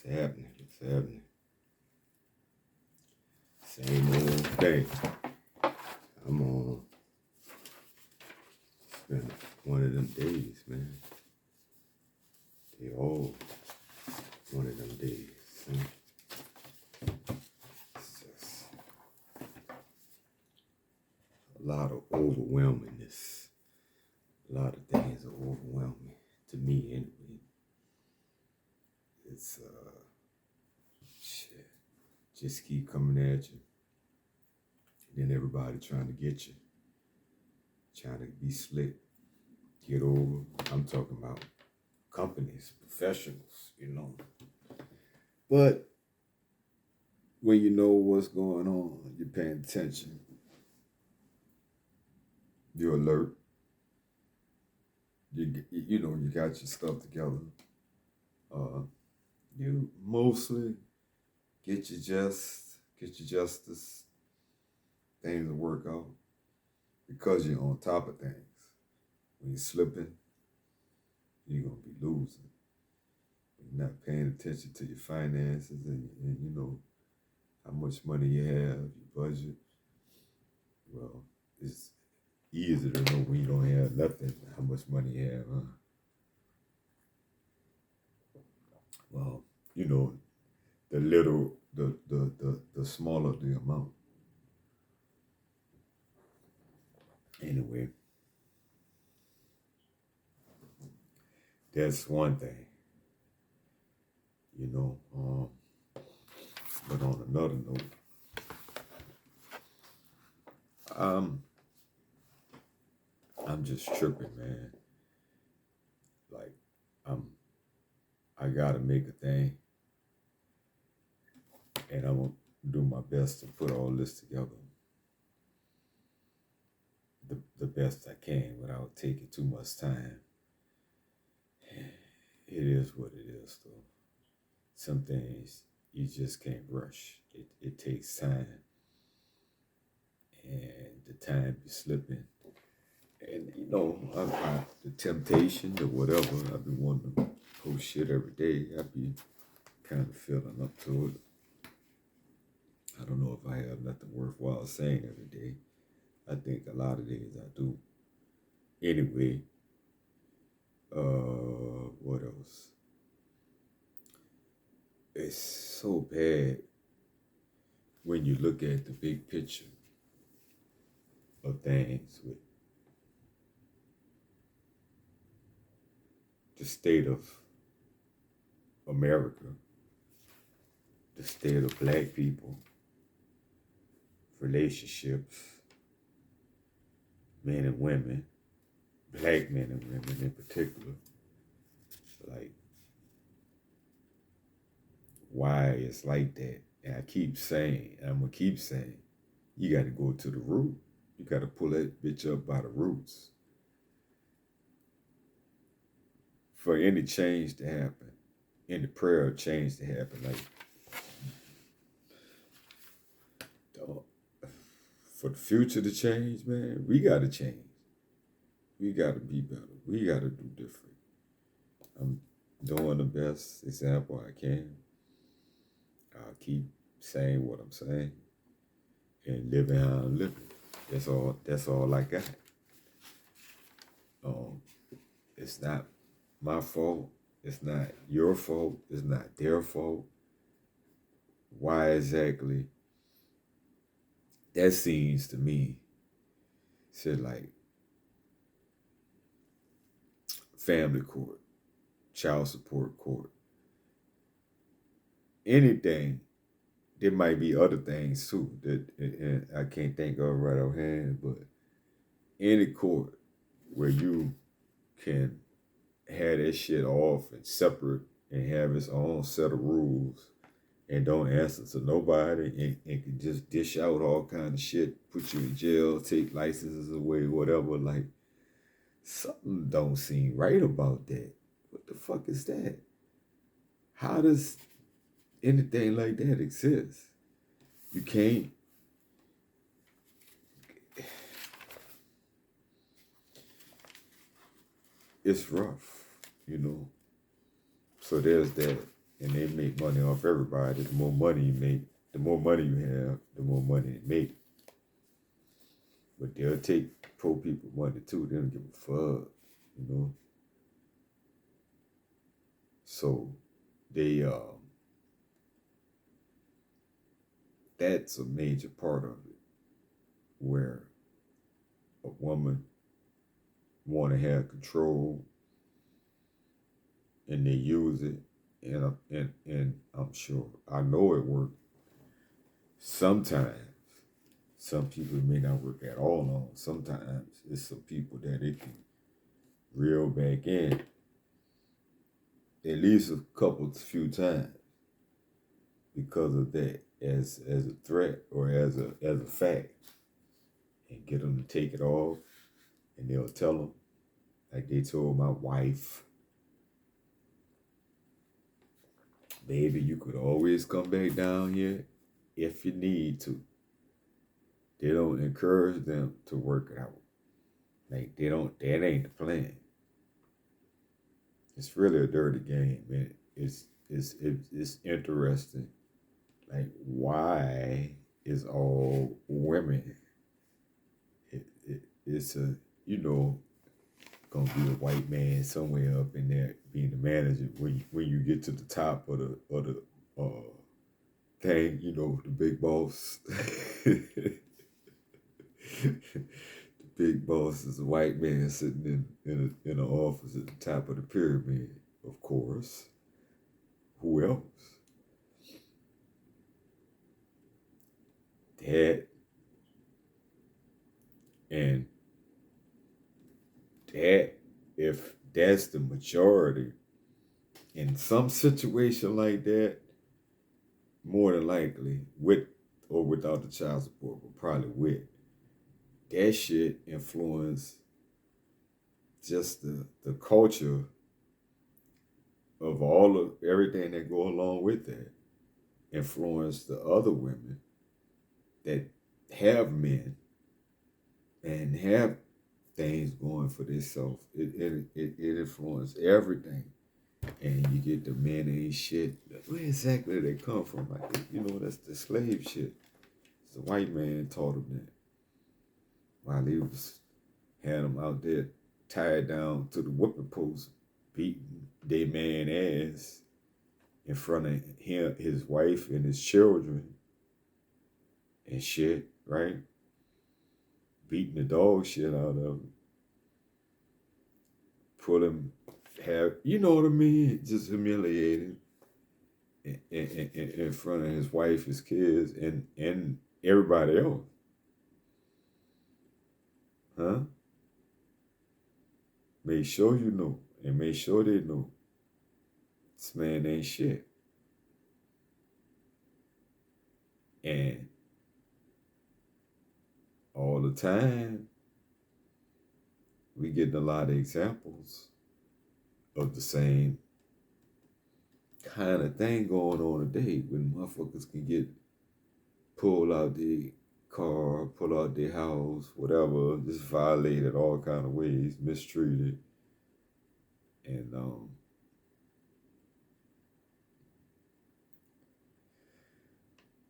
happening? What's happening? Same old thing. I'm on. It's been one of them days, man. They all one of them days. It's just a lot of overwhelmingness. A lot of things are overwhelming to me anyway. It's shit. Just keep coming at you. Then everybody trying to get you. Trying to be slick. Get over. I'm talking about companies, professionals, But when you know what's going on, you're paying attention. You're alert. You got your stuff together. You mostly get your justice, things will work out because you're on top of things. When you're slipping, you're gonna be losing. You're not paying attention to your finances and how much money you have, your budget. Well, it's easy to know when you don't have nothing, how much money you have, huh? Well, the little, the smaller the amount. Anyway, that's one thing. But on another note, I'm just tripping, man. Like, I gotta make a thing, and I'm gonna do my best to put all this together the best I can without taking too much time. It is what it is, though. Some things you just can't rush. It takes time, and the time be slipping. And the temptation, the whatever, I've been wanting to post shit every day. I be kind of feeling up to it. I don't know if I have nothing worthwhile saying every day. I think a lot of days I do. Anyway, what else? It's so bad when you look at the big picture of things with the state of America, the state of black people, relationships, men and women, black men and women in particular. Like, why it's like that. And I keep saying, and I'm going to keep saying, you got to go to the root. You got to pull that bitch up by the roots. For any change to happen, any prayer of change to happen, like, for the future to change, man, we got to change. We got to be better. We got to do different. I'm doing the best example I can. I'll keep saying what I'm saying and living how I'm living. That's all I got. It's not my fault. It's not your fault. It's not their fault. Why exactly? That seems to me, shit like family court, child support court, anything. There might be other things too that I can't think of right offhand, but any court where you can have that shit off and separate and have its own set of rules and don't answer to nobody and can just dish out all kind of shit, put you in jail, take licenses away, whatever. Like, something don't seem right about that. What the fuck is that? How does anything like that exist? You can't. It's rough, So there's that. and they make money off everybody. The more money you make, the more money you have, the more money they make. But they'll take poor people money too. They don't give a fuck, you know. So they that's a major part of it, where a woman want to have control, and they use it, and I'm sure I know it works. Sometimes some people may not work at all on. Sometimes it's some people that it can reel back in at least a few times because of that, as a threat or as a fact, and get them to take it off, and they'll tell them, like they told my wife, baby, you could always come back down here if you need to. They don't encourage them to work it out. Like that ain't the plan. It's really a dirty game, man. It's interesting. Like, why is all women? It's a, you know, gonna be a white man somewhere up in there being the manager. When you get to the top of the thing, you know, the big boss. The big boss is a white man sitting in an office at the top of the pyramid, of course. Who else? That, and that, if that's the majority, in some situation like that, more than likely, with or without the child support, but probably with, that shit influence just the culture of all of everything that go along with that. Influence the other women that have men and have things going for themselves. It influences everything. And you get the men ain't shit. Where exactly they come from? Like, you know, that's the slave shit. The white man taught them that while he was had them out there tied down to the whooping post, beating their man ass in front of him, his wife, and his children and shit, right? Beating the dog shit out of him. Put him, you know what I mean? Just humiliated in front of his wife, his kids, and everybody else. Huh? Make sure you know, and make sure they know this man ain't shit. And all the time, we getting a lot of examples of the same kind of thing going on today, when motherfuckers can get pulled out their car, pull out their house, whatever, just violated all kind of ways, mistreated. And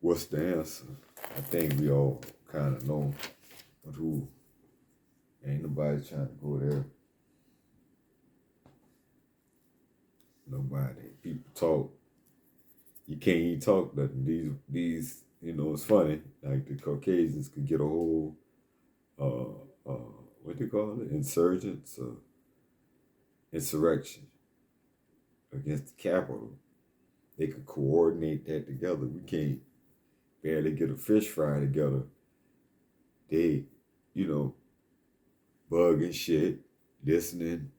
what's the answer? I think we all kind of know, but who? Ain't nobody trying to go there. Nobody. People talk. You can't even talk nothing. These, you know, it's funny. Like, the Caucasians could get a whole, what do you call it? Insurrection against the Capitol. They could coordinate that together. We can't barely get a fish fry together. They, you know, bugging shit, listening,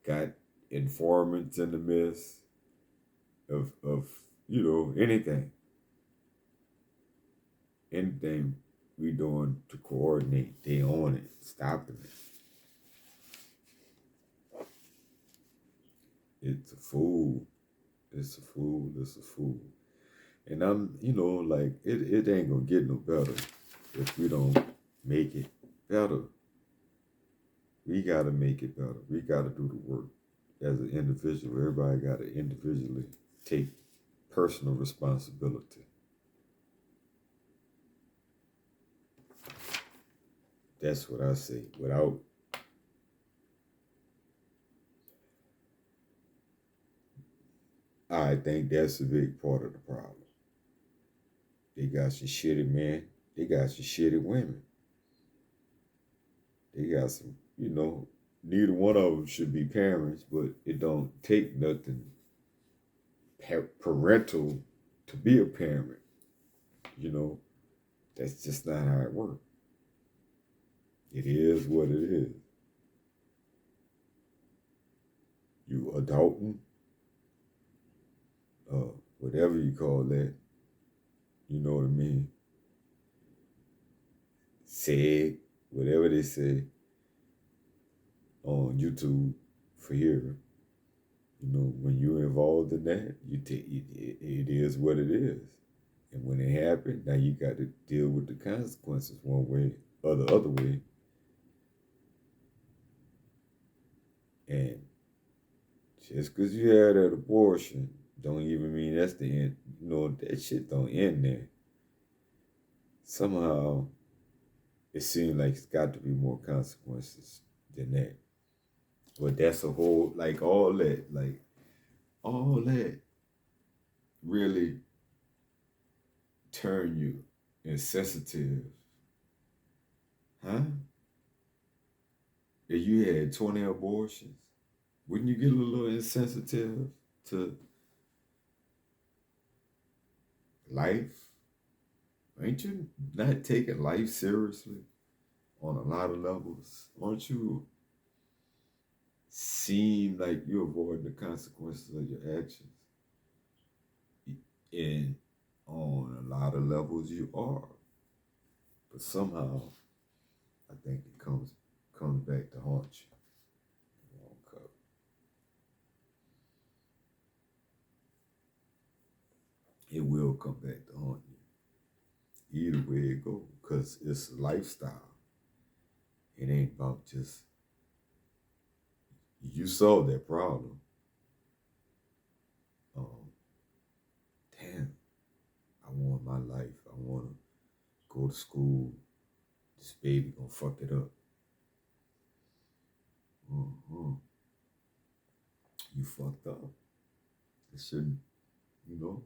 got informants in the midst of you know, anything we doing to coordinate, they on it, stopping it. It's a fool. It's a fool. It's a fool. And I'm, you know, like, it ain't gonna get no better if we don't make it better. We gotta make it better. We gotta do the work. as an individual. Everybody got to individually take personal responsibility. That's what I say. I think that's a big part of the problem. They got some shitty men. They got some shitty women. They got some, neither one of them should be parents, but it don't take nothing parental to be a parent. That's just not how it works. It is what it is. You adulting, whatever you call that, you know what I mean? Say whatever they say on YouTube for here. When you're involved in that, it is what it is. And when it happened, now you got to deal with the consequences one way or the other way. And just because you had an abortion don't even mean that's the end. That shit don't end there. Somehow, it seems like it's got to be more consequences than that. But that's a whole, all that really turn you insensitive. Huh? If you had 20 abortions, wouldn't you get a little insensitive to life? Ain't you not taking life seriously on a lot of levels? Aren't you seem like you're avoiding the consequences of your actions? And on a lot of levels you are. But somehow, I think it comes back to haunt you. It will come back to haunt you. Either way it goes, because it's a lifestyle. It ain't about just, you solve that problem. Damn, I want my life. I want to go to school. This baby gonna fuck it up. You fucked up. It shouldn't, you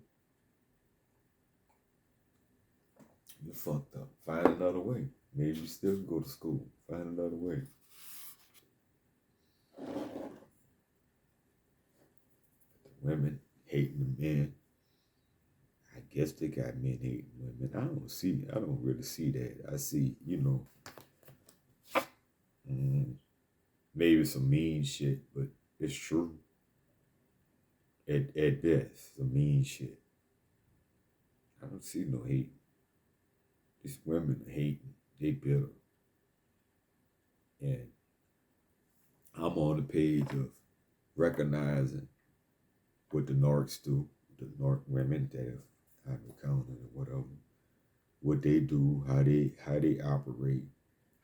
fucked up. Find another way. Maybe you still go to school. Find another way. The women hating the men. I guess they got men hating women. I don't really see that. I see, maybe some mean shit, but it's true. At best, some mean shit. I don't see no hate. These women are hating. They bitter. And I'm on the page of recognizing what the narcs do, the narc women that I've encountered or whatever, what they do, how they operate,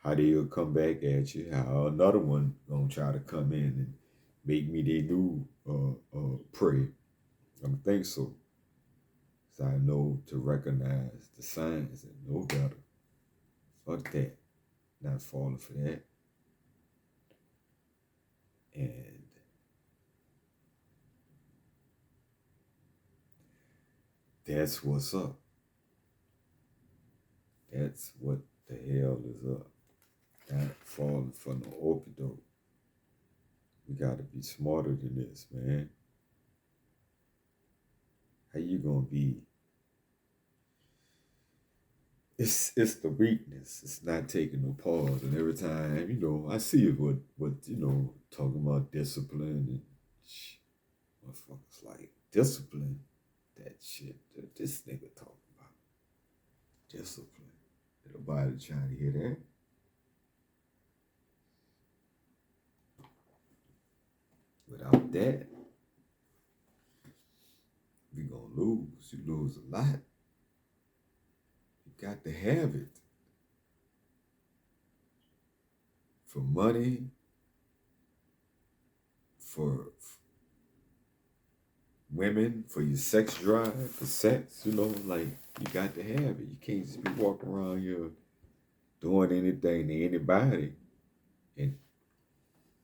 how they'll come back at you, how another one gonna try to come in and make me they new prey. I don't think so. So I know to recognize the signs and know better. Fuck that. Not falling for that. And that's what's up. That's what the hell is up. Not falling for no okie-doke. We gotta be smarter than this, man. How you gonna be? It's the weakness. It's not taking no pause. And every time, I see it with talking about discipline and motherfuckers like discipline. That shit that this nigga talking about. Discipline. Nobody trying to hear that. Without that, we gonna lose. You lose a lot. You got to have it. For money, for women, for your sex drive, for sex, like you got to have it. You can't just be walking around here doing anything to anybody and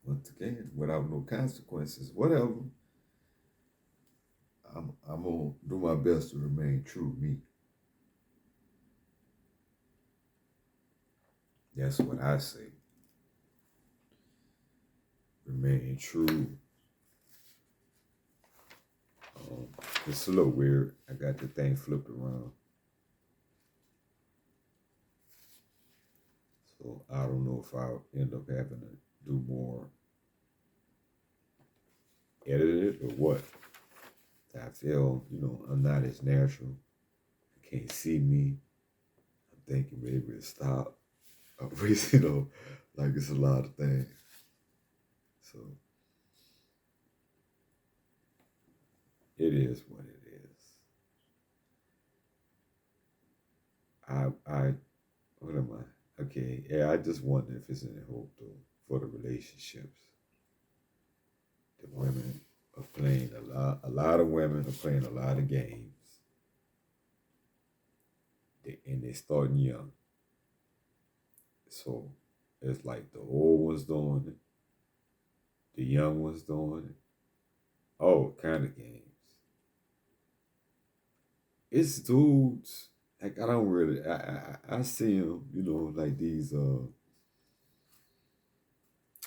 once again without no consequences. Whatever. I'm gonna do my best to remain true to me. That's what I say. Remain true. It's a little weird. I got the thing flipped around. So I don't know if I'll end up having to do more edit it or what. I feel, I'm not as natural. You can't see me. I'm thinking maybe it stop. Like it's a lot of things. So it is what it is. What am I? Okay, yeah, I just wonder if it's any hope though for the relationships. The women are playing a lot of women are playing a lot of games. And they're starting young. So it's like the old ones doing it, the young ones doing it, all kind of games. It's dudes. Like I don't really, I see them, like these,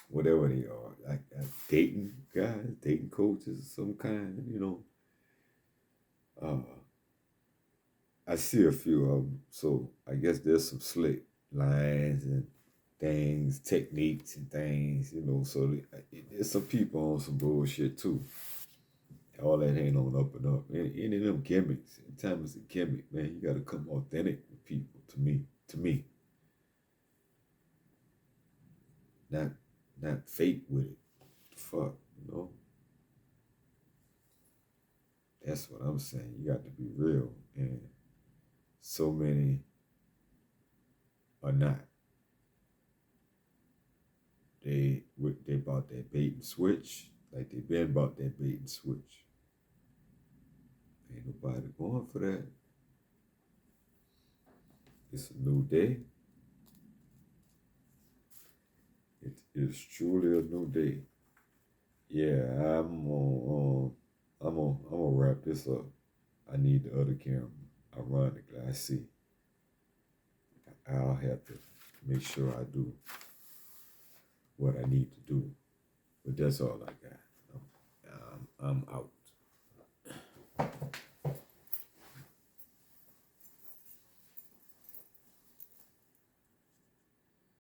whatever they are, like dating guys, dating coaches of some kind, Uh, I see a few of them, so I guess there's some slick lines and things, techniques and things, So there's some people on some bullshit too. All that ain't on up and up. Any of them gimmicks. Anytime it's a gimmick, man, you gotta come authentic with people. To me, not fake with it. Fuck, That's what I'm saying. You got to be real, and so many are not. They bought that bait and switch, like they been bought that bait and switch. Ain't nobody going for that. It's a new day. It is truly a new day. Yeah, I'm gonna wrap this up. I need the other camera. Ironically, I see. I'll have to make sure I do what I need to do. But that's all I got. I'm out.